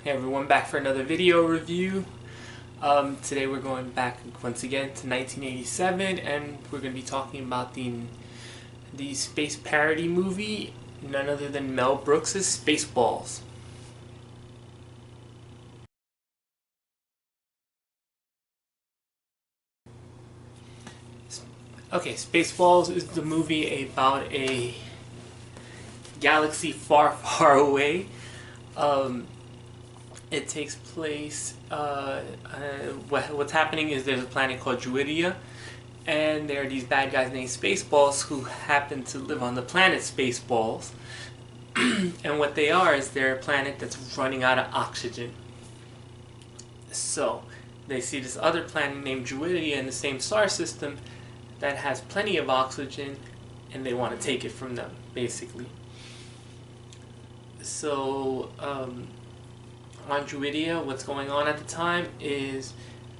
Hey everyone, back for another video review. Today we're going back once again to 1987, and we're going to be talking about the space parody movie, none other than Mel Brooks' Spaceballs. Okay, Spaceballs is the movie about a galaxy far, far away. Um, it takes place. What's happening is there's a planet called Druidia, and there are these bad guys named Spaceballs who happen to live on the planet Spaceballs. And what they are is they're a planet that's running out of oxygen. So they see this other planet named Druidia in the same star system that has plenty of oxygen, and they want to take it from them, basically. So on Druidia, what's going on at the time is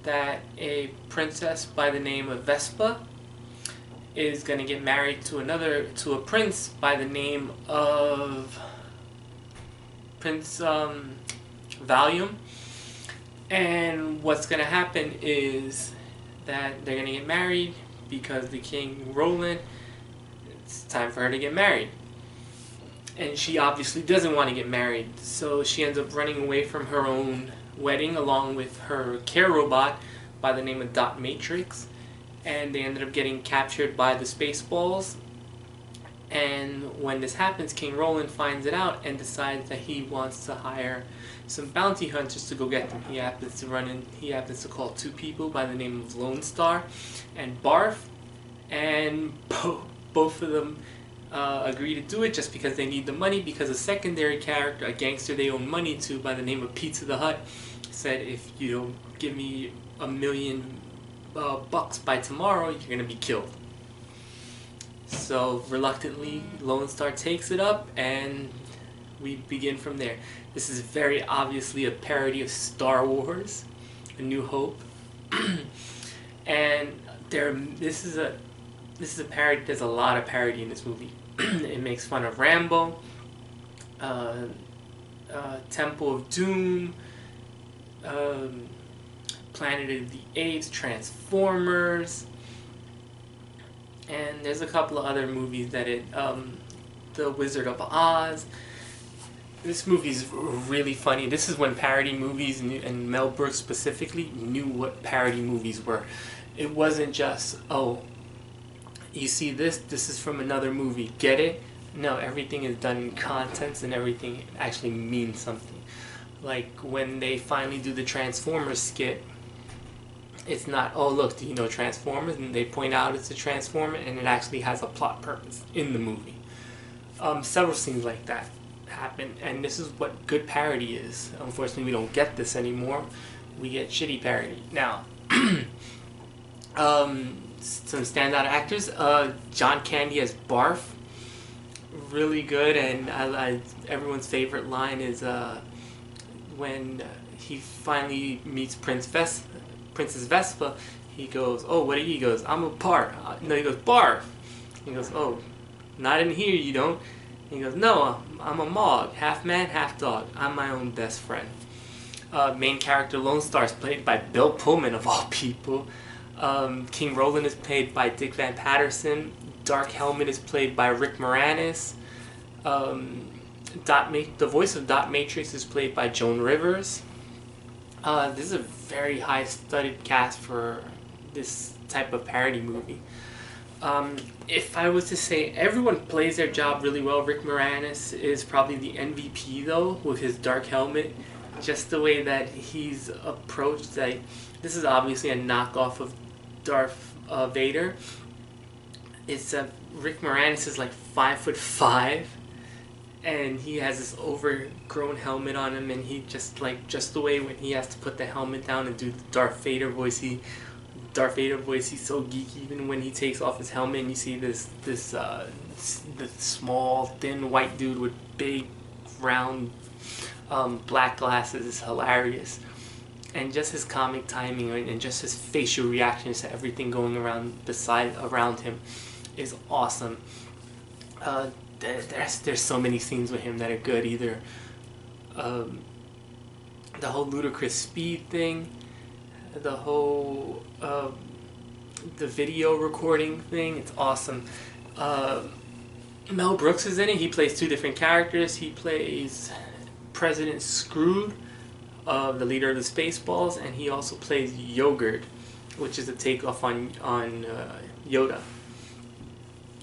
that a princess by the name of Vespa is going to get married to a prince by the name of Prince Valium. And what's going to happen is that they're going to get married because the King Roland, it's time for her to get married. And she obviously doesn't want to get married, so she ends up running away from her own wedding along with her care robot by the name of Dot Matrix. And they ended up getting captured by the Spaceballs. And when this happens, King Roland finds it out and decides that he wants to hire some bounty hunters to go get them. He happens to call two people by the name of Lone Star and Barf, and both of them agree to do it just because they need the money, because a secondary character, a gangster they owe money to by the name of Pizza the Hut, said, if you don't give me $1 million bucks by tomorrow, you're gonna be killed. So reluctantly, Lone Star takes it up, and we begin from there. This is very obviously a parody of Star Wars, A New Hope, and this is a parody. There's a lot of parody in this movie. It makes fun of Rambo, Temple of Doom, Planet of the Apes, Transformers, and there's a couple of other movies that The Wizard of Oz. This movie is really funny. This is when parody movies, and Mel Brooks specifically, knew what parody movies were. It wasn't just, oh, you see this is from another movie, get it? No, everything is done in context, and everything actually means something. Like when they finally do the Transformers skit, it's not, oh look, do you know Transformers? And they point out it's a Transformer, and it actually has a plot purpose in the movie. Several scenes like that happen, and this is what good parody is. Unfortunately, we don't get this anymore. We get shitty parody. Now, some standout actors. John Candy as Barf, really good, and everyone's favorite line is when he finally meets Princess Vespa. He goes, "Oh, what are you?" He goes, "I'm a Barf." No, he goes, "Barf." He goes, "Oh, not in here, you don't." He goes, "No, I'm a Mog, half man, half dog. I'm my own best friend." Main character Lone Star is played by Bill Pullman, of all people. King Roland is played by Dick Van Patterson. Dark Helmet is played by Rick Moranis. The voice of Dot Matrix is played by Joan Rivers. This is a very high-studded cast for this type of parody movie. If I was to say, everyone plays their job really well. Rick Moranis is probably the MVP though, with his Dark Helmet. Just the way that he's approached, like, this is obviously a knockoff of Darth Vader. It's Rick Moranis is like 5'5", and he has this overgrown helmet on him, and he just the way when he has to put the helmet down and do the Darth Vader voice, he's so geeky. Even when he takes off his helmet and you see this small thin white dude with big round black glasses is hilarious. And just his comic timing and just his facial reactions to everything going around him is awesome. There's so many scenes with him that are good. Either the whole ludicrous speed thing, the whole the video recording thing. It's awesome. Mel Brooks is in it. He plays two different characters. He plays President Screwed, the leader of the Spaceballs, and he also plays Yogurt, which is a takeoff on Yoda.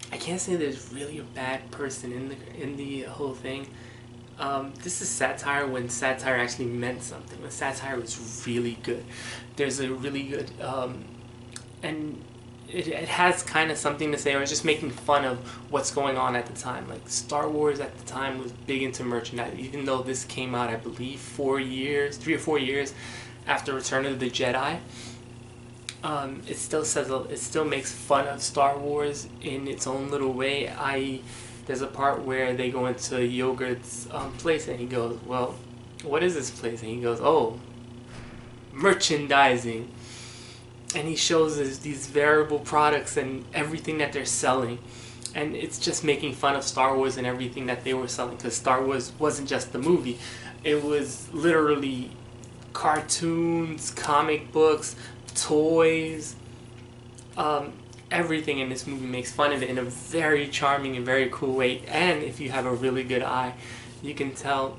I can't say there's really a bad person in the whole thing. This is satire when satire actually meant something. When satire was really good. There's a really good and it has kind of something to say, or it's just making fun of what's going on at the time. Like Star Wars at the time was big into merchandise, even though this came out, I believe, 3 or 4 years after Return of the Jedi. It still makes fun of Star Wars in its own little way. There's a part where they go into Yogurt's place, and he goes, "Well, what is this place?" And he goes, "Oh, merchandising." And he shows us these variable products and everything that they're selling. And it's just making fun of Star Wars and everything that they were selling. Because Star Wars wasn't just the movie. It was literally cartoons, comic books, toys. Everything in this movie makes fun of it in a very charming and very cool way. And if you have a really good eye, you can tell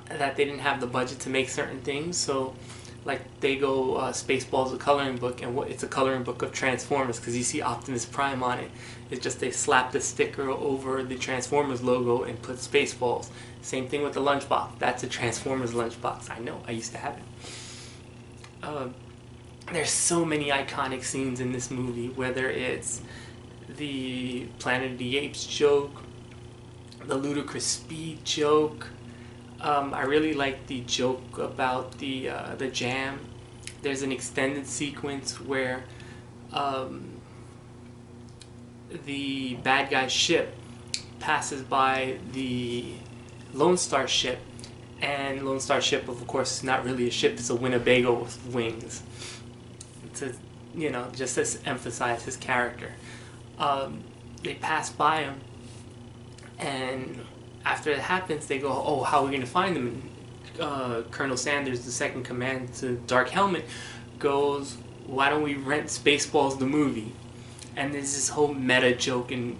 that they didn't have the budget to make certain things. So like they go Spaceballs, a coloring book, and it's a coloring book of Transformers, because you see Optimus Prime on it. It's just they slap the sticker over the Transformers logo and put Spaceballs. Same thing with the lunchbox. That's a Transformers lunchbox. I know, I used to have it. There's so many iconic scenes in this movie, whether it's the Planet of the Apes joke, the ludicrous speed joke. I really like the joke about the jam. There's an extended sequence where the bad guy's ship passes by the Lone Star ship, and Lone Star ship, of course, is not really a ship. It's a Winnebago with wings. To, just to emphasize his character. They pass by him, and after it happens, they go, "Oh, how are we going to find them?" And Colonel Sanders, the second command to Dark Helmet, goes, "Why don't we rent Spaceballs the movie?" And there's this whole meta joke and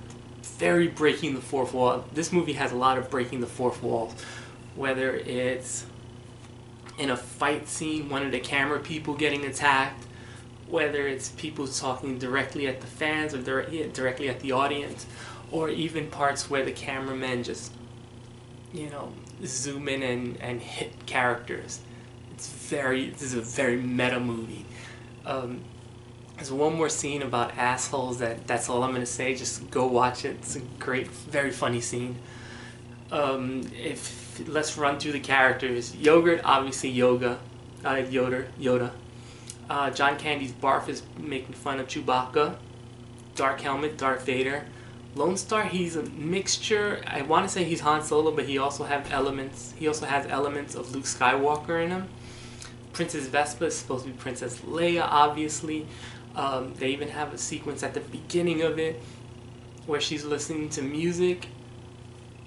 very breaking the fourth wall. This movie has a lot of breaking the fourth wall, whether it's in a fight scene, one of the camera people getting attacked, whether it's people talking directly at the fans or directly at the audience, or even parts where the cameramen just zoom in and hit characters. This is a very meta movie. There's one more scene about assholes that's all I'm gonna say. Just go watch it. It's a great, very funny scene. Let's run through the characters. Yogurt, obviously Yoda. John Candy's Barf is making fun of Chewbacca. Dark Helmet, Darth Vader. Lone Star, he's a mixture. I want to say he's Han Solo, but he also has elements of Luke Skywalker in him. Princess Vespa is supposed to be Princess Leia, obviously. They even have a sequence at the beginning of it where she's listening to music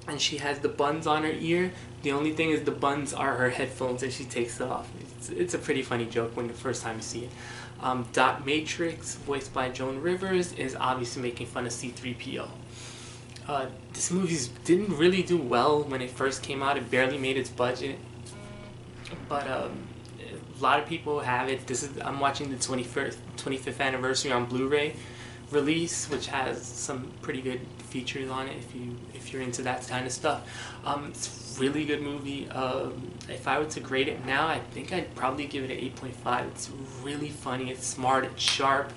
and she has the buns on her ear. The only thing is the buns are her headphones and she takes it off. It's a pretty funny joke when the first time you see it. Dot Matrix, voiced by Joan Rivers, is obviously making fun of C-3PO. This movie didn't really do well when it first came out. It barely made its budget. But a lot of people have it. I'm watching the 25th anniversary on Blu-ray release, which has some pretty good features on it if you're into that kind of stuff. It's a really good movie. If I were to grade it now, I think I'd probably give it an 8.5. It's really funny, it's smart, it's sharp.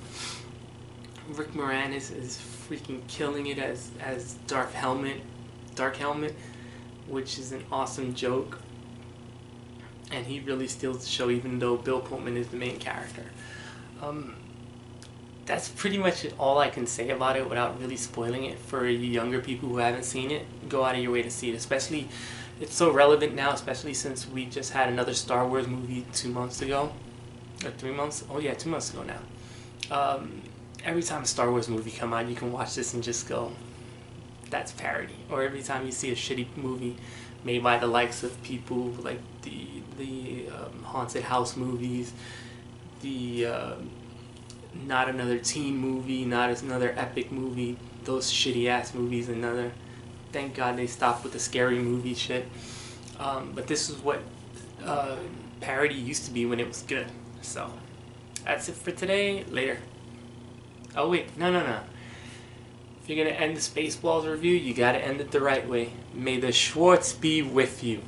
Rick Moranis is freaking killing it as Dark Helmet, which is an awesome joke. And he really steals the show, even though Bill Pullman is the main character. That's pretty much all I can say about it without really spoiling it for younger people who haven't seen it. Go out of your way to see it. Especially, it's so relevant now, especially since we just had another Star Wars movie 2 months ago. Or 3 months? Oh yeah, 2 months ago now. Every time a Star Wars movie come out, you can watch this and just go, that's parody. Or every time you see a shitty movie made by the likes of people like the haunted house movies, the not another teen movie, not another epic movie, those shitty ass movies. Another, thank God they stopped with the scary movie shit. But this is what parody used to be when it was good. So that's it for today. Later. Oh wait, no. If you're gonna end the Spaceballs review, you gotta end it the right way. May the Schwartz be with you.